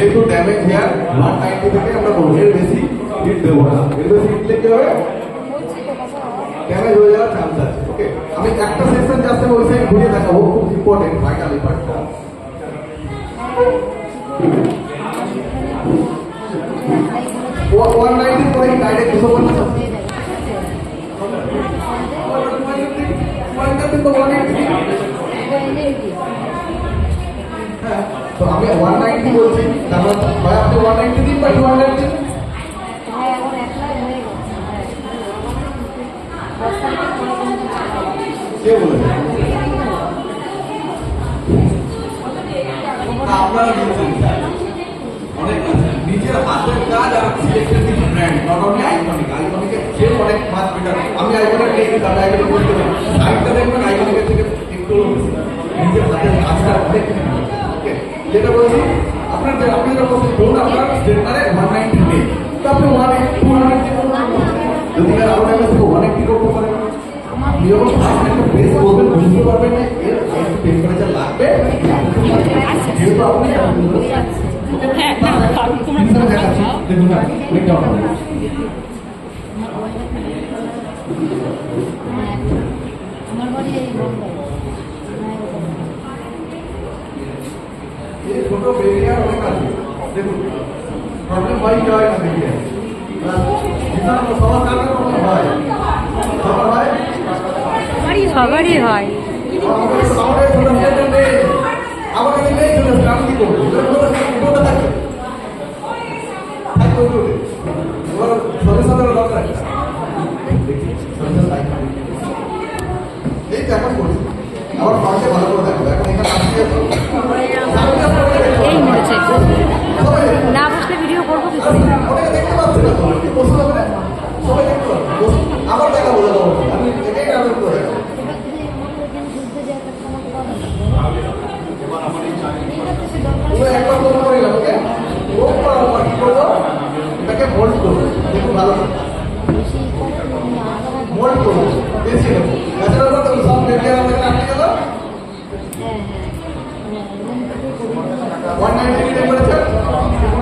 যেহেতু damage hair 190 থেকে আমরা বলবো এর বেশি হিট দেবো না, এর বেশি হিট দিলে কি হবে ড্যামেজ হয়ে যাওয়ার চান্স আছে। ওকে, আমি একটা সেকশন জাস্ট ওই সাইড ঘুরিয়ে দেখাবো, খুব ইম্পর্টেন্ট ফাইনাল এই পার্টটা। 190 পরে ডাইরেক্ট 250 তো আমি 190 বলছি, তারপর ভাই আপনি 190 দিন বা 200 দিন। কে বলেছে আপনারা অনেক নিজের হাতের কাজ আর সিলেক্টেড কিছু ব্র্যান্ড, নট অনলি আইকনিকের চেয়ে অনেক মাছ বেটার। আমি আইকনিক নেই কিন্তু আমি আইকনিক বলতে পারি, সাইডটা দেখবেন আইকনিকের থেকে একটু নিজের হাতের কাজটা অনেক। ওকে, যেটা বলছি আপনার যে আপনি যেটা বলছেন ধরুন আপনার স্টেন্ডারে 190 নেই, তো আপনি 200 যদি আপনার কাছে 180 করতে পারেন। আপনি যখন ফার্স্ট একটা বেস করবেন বুঝতে পারবেন না এর টেম্পারেচার লাগবে, যেহেতু আপনি দেখুন না ব্রেকডাউন হবে। ছোট বেরিয়ার অনেক আছে, দেখুন প্রবলেম হয় কি হয় না বেরিয়ার সবার কারণে প্রবলেম হয়, সবারই হয়। আমার কাছে নেই চলে আসবে, আমি কি করবো থাকে এবার সলিউশনের দরকার এই তো এখন করছি আমার পাশে ভালো করে দেখো এখন এই মরেছে না বসলে ভিডিও করবো কি করে? দেখতে পাচ্ছি না তো বসতে হবে না, সবাই দেখতে পাবে আমার দেখা বোঝা যাবো আমি এটাই টার্গেট করে একবার ফোন করে গেল। ওকে, ফোন করার পর কি করবো এটাকে মোল্ড করবো, দেখুন ভালো মোল্ড করবো বেশি নেবো ন্যাচারাল কথা সব মেটেরিয়াল আমাদের আটকে গেল 190 টেম্পারেচার 82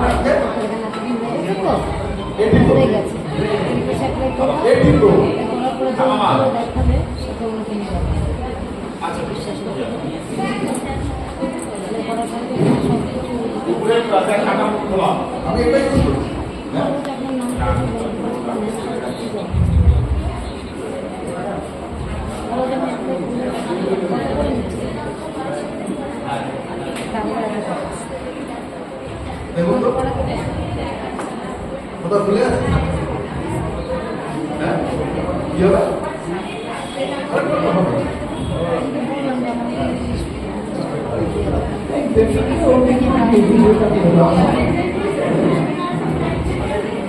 আমি এটাই করবো। দেখুন তো ওটা খুলে আছে, হ্যাঁ কি হবে